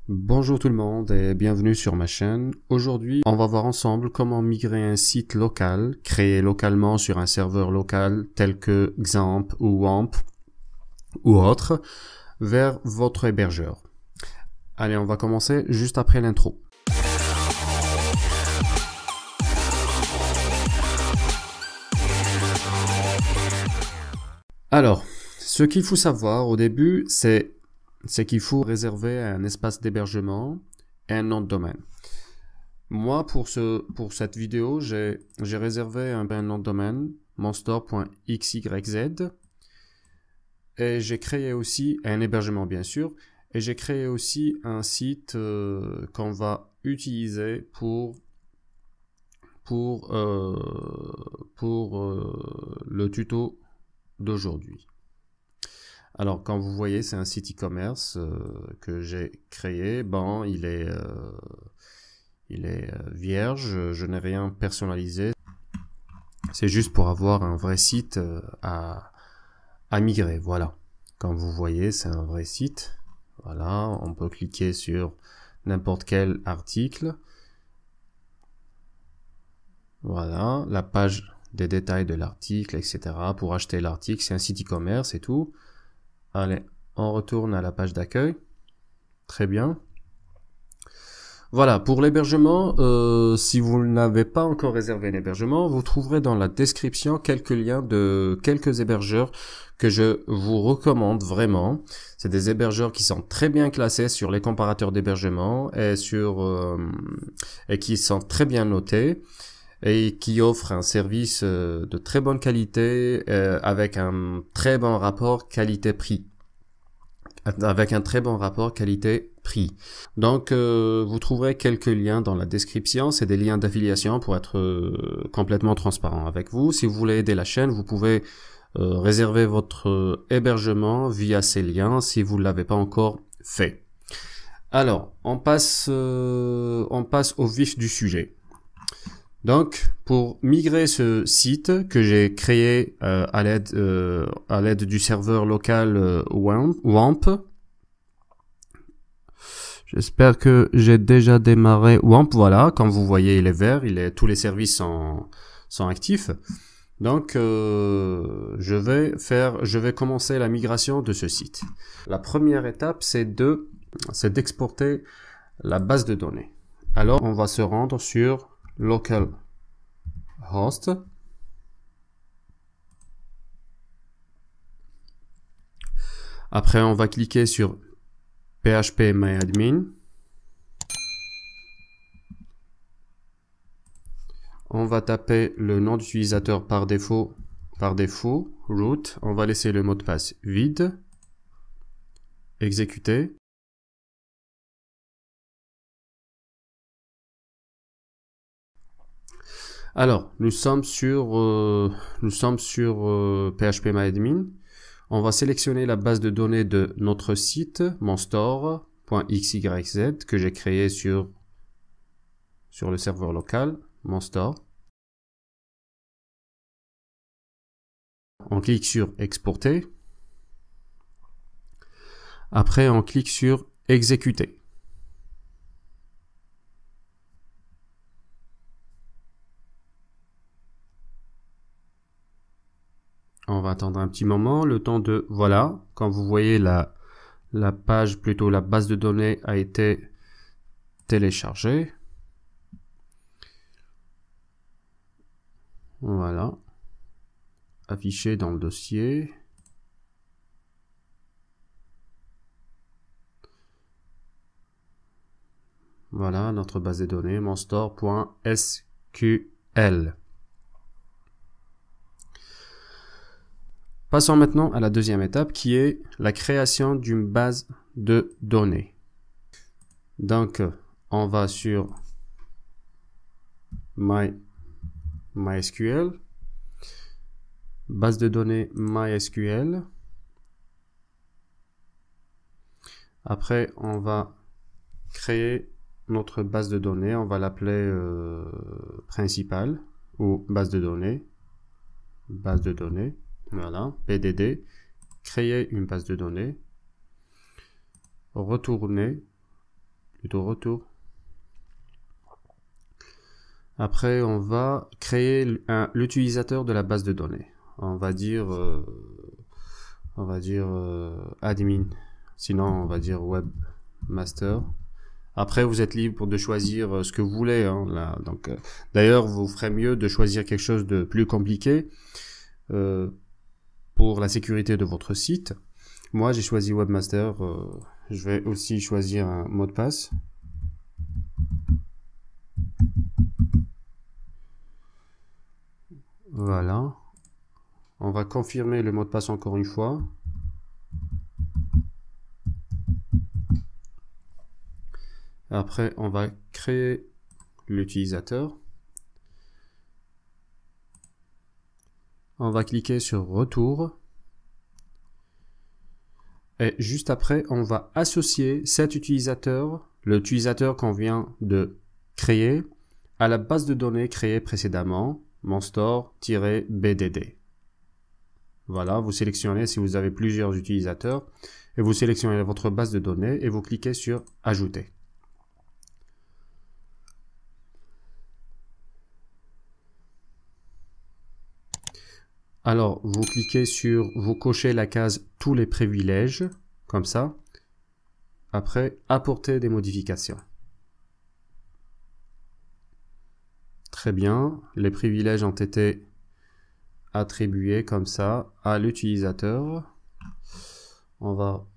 Bonjour tout le monde et bienvenue sur ma chaîne. Aujourd'hui, on va voir ensemble comment migrer un site local, créé localement sur un serveur local tel que XAMPP ou WAMP ou autre, vers votre hébergeur. Allez, on va commencer juste après l'intro. Alors, ce qu'il faut savoir au début, c'est qu'il faut réserver un espace d'hébergement et un nom de domaine. Moi, pour cette vidéo, j'ai réservé un nom de domaine, monstore.xyz, et j'ai créé aussi un hébergement, bien sûr, et j'ai créé aussi un site qu'on va utiliser pour le tuto d'aujourd'hui. Alors, quand vous voyez, c'est un site e-commerce que j'ai créé. Bon, il est vierge, je n'ai rien personnalisé. C'est juste pour avoir un vrai site à migrer, voilà. Comme vous voyez, c'est un vrai site. Voilà, on peut cliquer sur n'importe quel article. Voilà, la page des détails de l'article, etc. Pour acheter l'article, c'est un site e-commerce et tout. Allez, on retourne à la page d'accueil. Très bien. Voilà, pour l'hébergement, si vous n'avez pas encore réservé l'hébergement, vous trouverez dans la description quelques liens de quelques hébergeurs que je vous recommande vraiment. C'est des hébergeurs qui sont très bien classés sur les comparateurs d'hébergement et qui sont très bien notés et qui offrent un service de très bonne qualité avec un très bon rapport qualité-prix. Donc, vous trouverez quelques liens dans la description. C'est des liens d'affiliation pour être complètement transparent avec vous. Si vous voulez aider la chaîne, vous pouvez réserver votre hébergement via ces liens si vous ne l'avez pas encore fait. Alors, on passe au vif du sujet. Donc, pour migrer ce site que j'ai créé à l'aide du serveur local WAMP, j'espère que j'ai déjà démarré WAMP. Voilà, comme vous voyez, il est vert, tous les services sont actifs. Donc, je vais commencer la migration de ce site. La première étape, c'est d'exporter la base de données. Alors, on va se rendre sur localhost. Après, on va cliquer sur phpMyAdmin. On va taper le nom d'utilisateur par défaut, root. On va laisser le mot de passe vide. Exécuter. Alors, nous sommes sur phpMyAdmin. On va sélectionner la base de données de notre site, monstore.xyz, que j'ai créé sur le serveur local, monstore. On clique sur exporter. Après, on clique sur exécuter. On va attendre un petit moment, le temps de... Voilà, quand vous voyez la page, plutôt la base de données a été téléchargée. Voilà. Affiché dans le dossier. Voilà, notre base de données, monstore.sql. Passons maintenant à la deuxième étape qui est la création d'une base de données. Donc, on va sur MySQL, base de données MySQL. Après, on va créer notre base de données, on va l'appeler principale ou base de données. Voilà, PDD, créer une base de données, retourner plutôt retour. Après, on va créer l'utilisateur de la base de données. On va dire admin. Sinon, on va dire webmaster. Après, vous êtes libre de choisir ce que vous voulez. Hein, là. Donc, d'ailleurs, vous ferez mieux de choisir quelque chose de plus compliqué pour la sécurité de votre site. Moi, j'ai choisi webmaster. Je vais aussi choisir un mot de passe. Voilà. On va confirmer le mot de passe encore une fois. Après, on va créer l'utilisateur. On va cliquer sur retour. Et juste après, on va associer cet utilisateur, l'utilisateur qu'on vient de créer, à la base de données créée précédemment, monstore-bdd. Voilà, vous sélectionnez si vous avez plusieurs utilisateurs, et vous sélectionnez votre base de données et vous cliquez sur ajouter. Alors, vous cochez la case tous les privilèges, comme ça. Après, apporter des modifications. Très bien, les privilèges ont été attribués comme ça à l'utilisateur. On va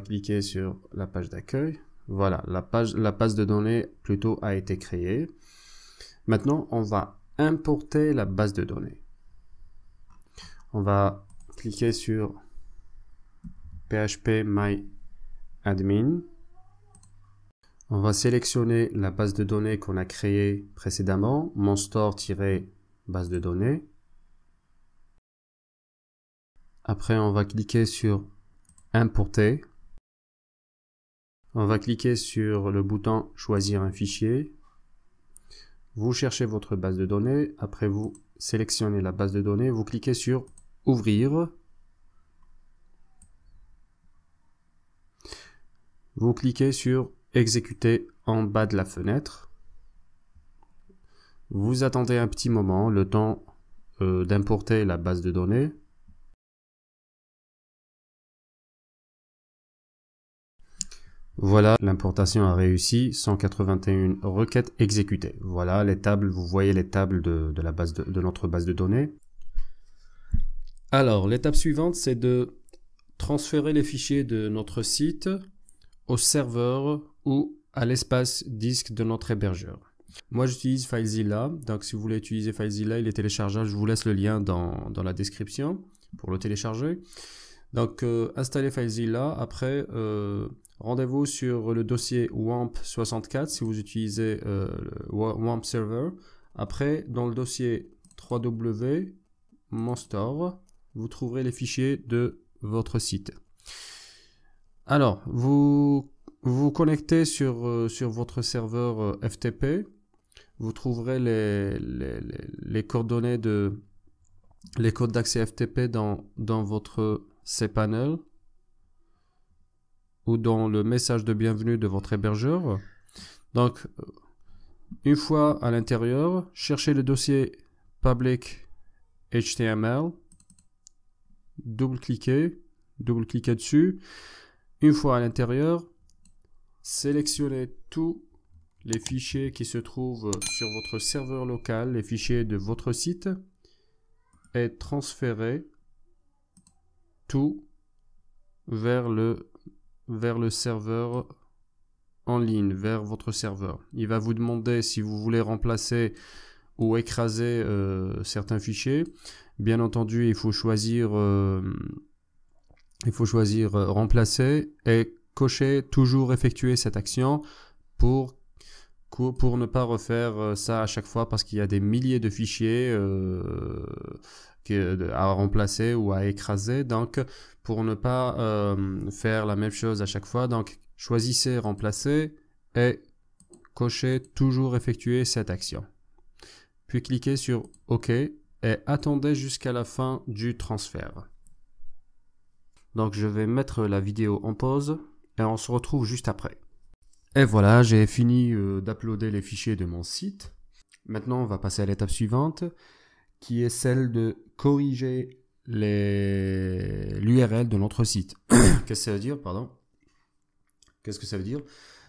cliquer sur la page d'accueil. Voilà, la base de données plutôt a été créée. Maintenant, on va importer la base de données. On va cliquer sur PHP My Admin. On va sélectionner la base de données qu'on a créée précédemment, monstore-base de données. Après, on va cliquer sur Importer. On va cliquer sur le bouton Choisir un fichier. Vous cherchez votre base de données. Après, vous sélectionnez la base de données. Vous cliquez sur Ouvrir. Vous cliquez sur Exécuter en bas de la fenêtre. Vous attendez un petit moment, le temps d'importer la base de données. Voilà, l'importation a réussi, 181 requêtes exécutées. Voilà les tables, vous voyez les tables de notre base de données. Alors, l'étape suivante, c'est de transférer les fichiers de notre site au serveur ou à l'espace disque de notre hébergeur. Moi, j'utilise FileZilla, donc si vous voulez utiliser FileZilla, il est téléchargeable. Je vous laisse le lien dans la description pour le télécharger. Donc, installez FileZilla. Après, rendez-vous sur le dossier WAMP64 si vous utilisez le WAMP Server. Après, dans le dossier 3W Monstore, vous trouverez les fichiers de votre site. Alors, vous vous connectez sur votre serveur FTP. Vous trouverez les coordonnées les codes d'accès FTP dans votre cPanel ou dans le message de bienvenue de votre hébergeur. Donc, une fois à l'intérieur, cherchez le dossier public HTML, double-cliquez dessus. Une fois à l'intérieur, sélectionnez tous les fichiers qui se trouvent sur votre serveur local, les fichiers de votre site, et transférez tout vers le serveur en ligne, vers votre serveur. Il va vous demander si vous voulez remplacer ou écraser certains fichiers. Bien entendu, il faut choisir remplacer et cocher toujours effectuer cette action pour ne pas refaire ça à chaque fois parce qu'il y a des milliers de fichiers à remplacer ou à écraser. Donc, pour ne pas faire la même chose à chaque fois, donc choisissez remplacer et cochez toujours effectuer cette action. Puis cliquez sur OK et attendez jusqu'à la fin du transfert. Donc je vais mettre la vidéo en pause et on se retrouve juste après. Et voilà, j'ai fini d'uploader les fichiers de mon site. Maintenant, on va passer à l'étape suivante, qui est celle de corriger l'URL de notre site. Qu'est-ce que ça veut dire, pardon? Qu'est-ce que ça veut dire?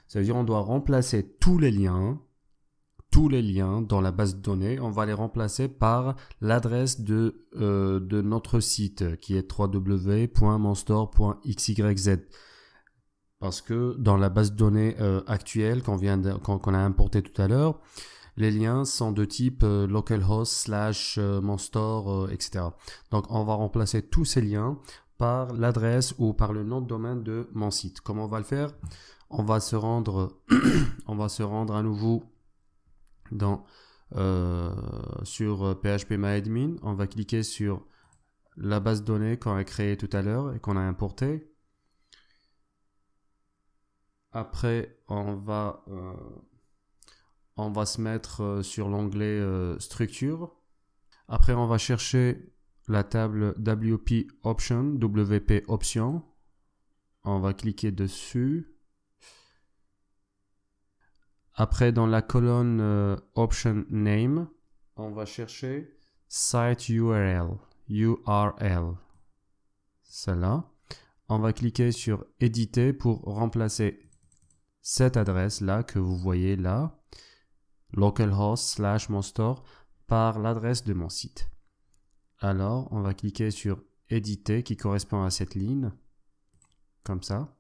Ça veut dire qu'on doit remplacer tous les liens dans la base de données. On va les remplacer par l'adresse de notre site, qui est www.monstore.xyz. Parce que dans la base de données actuelle qu'on a importé tout à l'heure, les liens sont de type localhost / monstore, etc. Donc on va remplacer tous ces liens par l'adresse ou par le nom de domaine de mon site. Comment on va le faire? On va se rendre à nouveau sur phpMyAdmin. On va cliquer sur la base de données qu'on a créée tout à l'heure et qu'on a importée. Après, on va se mettre sur l'onglet structure. Après, on va chercher la table WP Option. On va cliquer dessus. Après, dans la colonne Option Name, on va chercher Site URL. Celle-là. On va cliquer sur Éditer pour remplacer cette adresse-là que vous voyez là, localhost / monstore, par l'adresse de mon site. Alors, on va cliquer sur Éditer qui correspond à cette ligne, comme ça.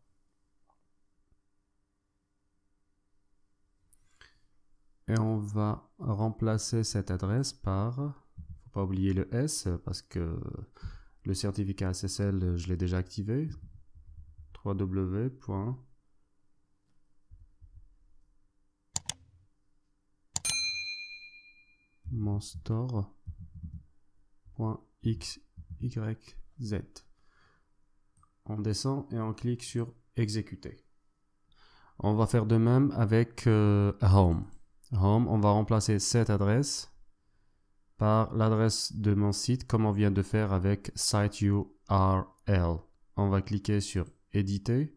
Et on va remplacer cette adresse par, faut pas oublier le S parce que le certificat SSL, je l'ai déjà activé, www.monstore.xyz. On descend et on clique sur exécuter. On va faire de même avec Home. On va remplacer cette adresse par l'adresse de mon site comme on vient de faire avec Site URL. On va cliquer sur Éditer.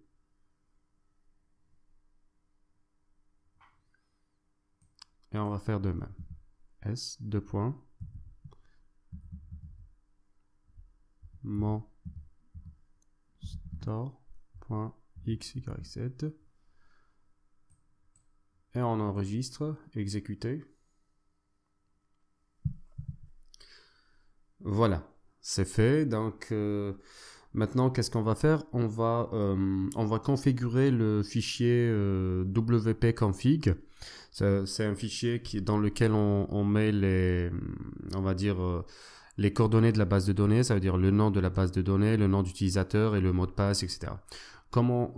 Et on va faire de même. monstore.xyz. Et on enregistre, exécuter. Voilà, c'est fait. Donc maintenant, qu'est-ce qu'on va faire? On va configurer le fichier wp-config. C'est un fichier dans lequel on met les coordonnées de la base de données, ça veut dire le nom de la base de données, le nom d'utilisateur et le mot de passe, etc. Comment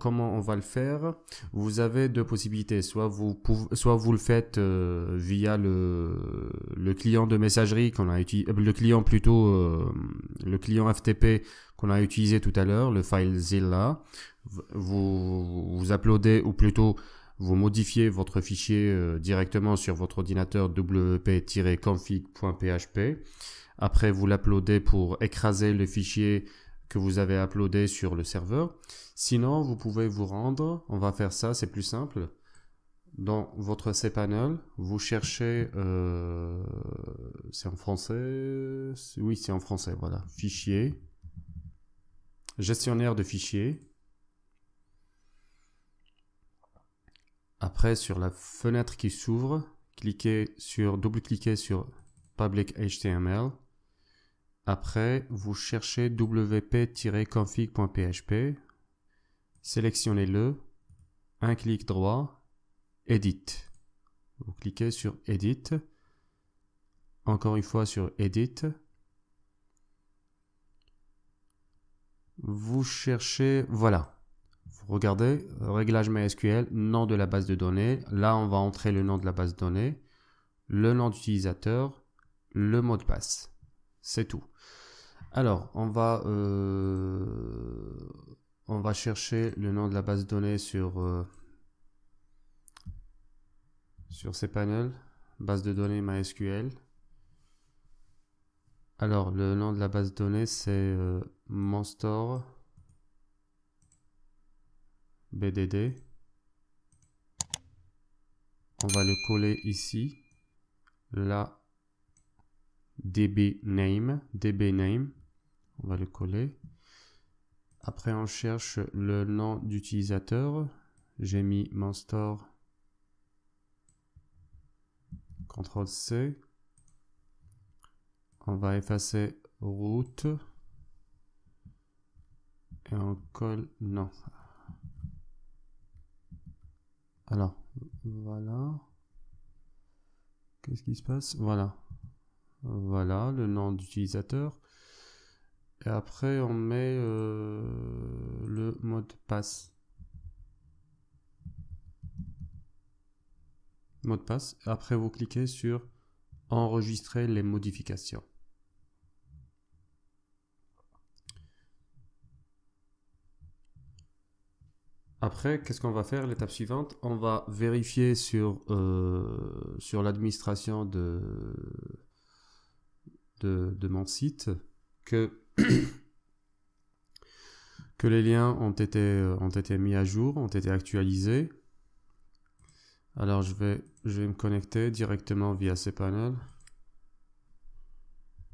on va le faire? Vous avez deux possibilités. Soit vous le faites via le client de messagerie qu'on a utilisé, le client FTP qu'on a utilisé tout à l'heure, le FileZilla. Vous uploadez, ou plutôt vous modifiez votre fichier directement sur votre ordinateur wp-config.php. Après, vous l'uploadez pour écraser le fichier que vous avez uploadé sur le serveur. Sinon, vous pouvez vous rendre, on va faire ça, c'est plus simple. Dans votre cPanel, vous cherchez, c'est en français, oui c'est en français, voilà, fichier, gestionnaire de fichiers. Après, sur la fenêtre qui s'ouvre, double-cliquez sur Public HTML. Après, vous cherchez wp-config.php, sélectionnez-le, un clic droit, Edit. Vous cliquez sur Edit, encore une fois sur Edit. Vous cherchez, voilà. Vous regardez, réglage MySQL, nom de la base de données. Là, on va entrer le nom de la base de données, le nom d'utilisateur, le mot de passe. C'est tout. Alors, on va chercher le nom de la base de données sur cPanel, base de données MySQL. Alors, le nom de la base de données, c'est Monstore BDD. On va le coller ici. Là, DB name. On va le coller. Après, on cherche le nom d'utilisateur. J'ai mis monstore. CTRL-C. On va effacer root. Et on colle... Non. Alors, voilà. Qu'est-ce qui se passe? Voilà. Voilà le nom d'utilisateur. Et après, on met le mot de passe. Mot de passe. Après, vous cliquez sur enregistrer les modifications. Après, qu'est-ce qu'on va faire? L'étape suivante, on va vérifier sur l'administration de mon site que les liens ont été mis à jour, ont été actualisés. Alors je vais me connecter directement via cPanel.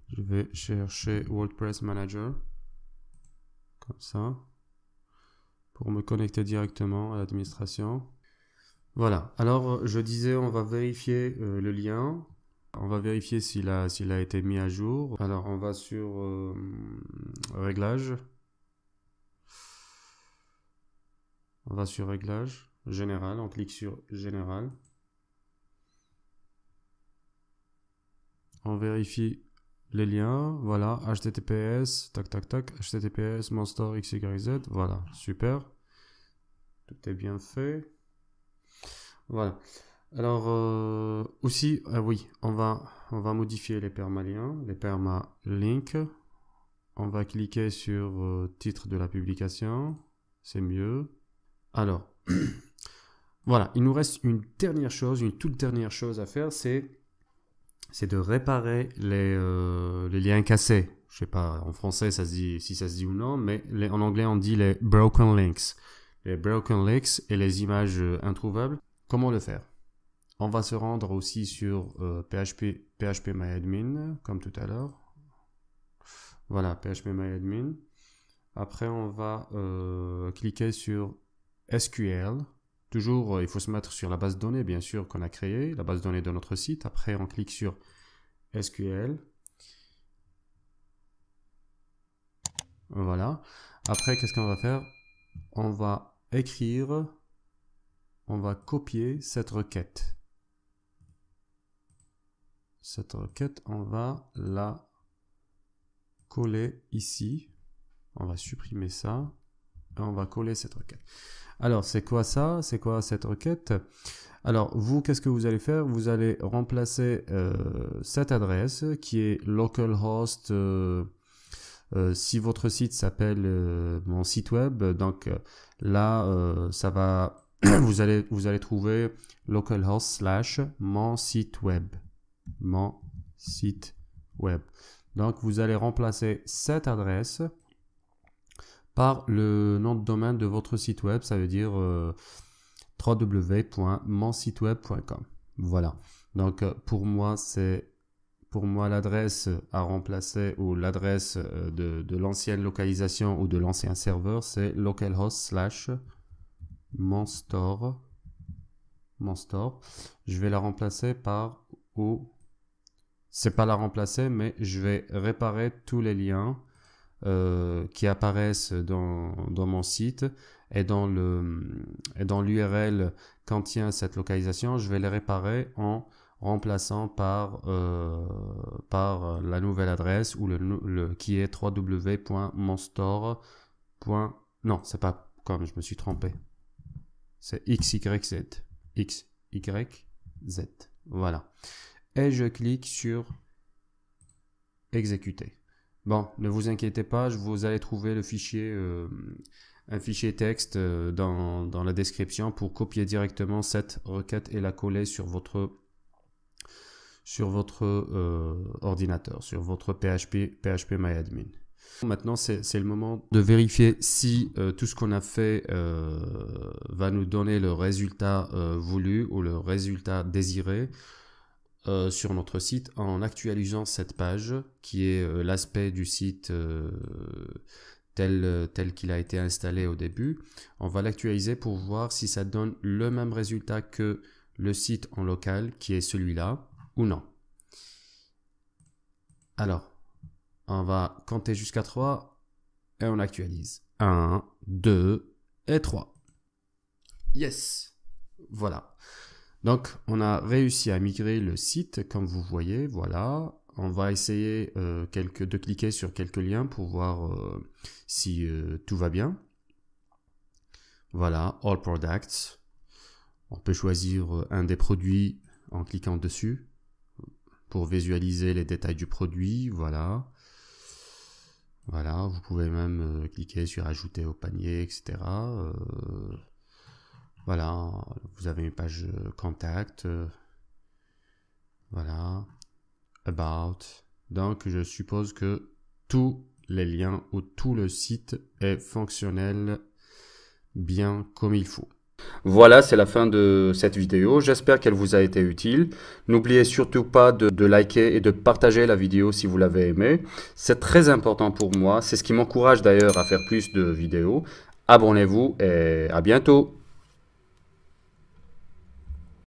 Je vais chercher WordPress Manager comme ça pour me connecter directement à l'administration. Voilà. Alors je disais, on va vérifier le lien. On va vérifier s'il a été mis à jour. Alors on va sur Réglages. On va sur Réglages, Général. On clique sur Général. On vérifie les liens. Voilà, HTTPS, tac tac tac, HTTPS, monstore XYZ. Voilà, super. Tout est bien fait. Voilà. Alors aussi, oui, on va modifier les permaliens, les permalinks. On va cliquer sur titre de la publication, c'est mieux. Alors, voilà, il nous reste une toute dernière chose à faire, c'est de réparer les liens cassés. Je sais pas en français si ça se dit ou non, mais en anglais on dit les broken links. Les broken links et les images introuvables. Comment le faire? On va se rendre aussi sur phpMyAdmin, comme tout à l'heure. Voilà, phpMyAdmin. Après, on va cliquer sur SQL. Toujours, il faut se mettre sur la base de données, bien sûr, qu'on a créée, la base de données de notre site. Après, on clique sur SQL. Voilà. Après, qu'est-ce qu'on va faire? On va écrire, on va copier cette requête. Cette requête, on va la coller ici. On va supprimer ça. Et on va coller cette requête. Alors, c'est quoi ça? C'est quoi cette requête? Alors, vous, qu'est-ce que vous allez faire? Vous allez remplacer cette adresse qui est localhost. Si votre site s'appelle mon site web, donc là, ça va. vous allez trouver localhost / mon site web. Mon site web. Donc, vous allez remplacer cette adresse par le nom de domaine de votre site web, ça veut dire www.monsiteweb.com. Voilà. Donc, pour moi, l'adresse à remplacer ou l'adresse de l'ancienne localisation ou de l'ancien serveur, c'est localhost / monstore. Je vais la remplacer par c'est pas la remplacer, mais je vais réparer tous les liens qui apparaissent dans mon site et dans l'URL contient cette localisation. Je vais les réparer en remplaçant par la nouvelle adresse ou qui est www.monstore. Non, c'est pas comme je me suis trompé. C'est XYZ. XYZ. Voilà. Et je clique sur exécuter. Bon, ne vous inquiétez pas, vous allez trouver le fichier, un fichier texte dans la description pour copier directement cette requête et la coller sur votre ordinateur, sur votre PHPMyAdmin. Maintenant, c'est le moment de vérifier si tout ce qu'on a fait va nous donner le résultat voulu ou le résultat désiré sur notre site en actualisant cette page qui est l'aspect du site tel qu'il a été installé au début. On va l'actualiser pour voir si ça donne le même résultat que le site en local qui est celui-là ou non. Alors, on va compter jusqu'à 3 et on actualise. 1, 2 et 3. Yes! Voilà. Donc, on a réussi à migrer le site, comme vous voyez, voilà. On va essayer de cliquer sur quelques liens pour voir si tout va bien. Voilà, All Products. On peut choisir un des produits en cliquant dessus pour visualiser les détails du produit, voilà. Voilà, vous pouvez même cliquer sur Ajouter au panier, etc. Voilà, vous avez une page Contact. Voilà, About. Donc, je suppose que tous les liens ou tout le site est fonctionnel bien comme il faut. Voilà, c'est la fin de cette vidéo. J'espère qu'elle vous a été utile. N'oubliez surtout pas de liker et de partager la vidéo si vous l'avez aimée. C'est très important pour moi. C'est ce qui m'encourage d'ailleurs à faire plus de vidéos. Abonnez-vous et à bientôt.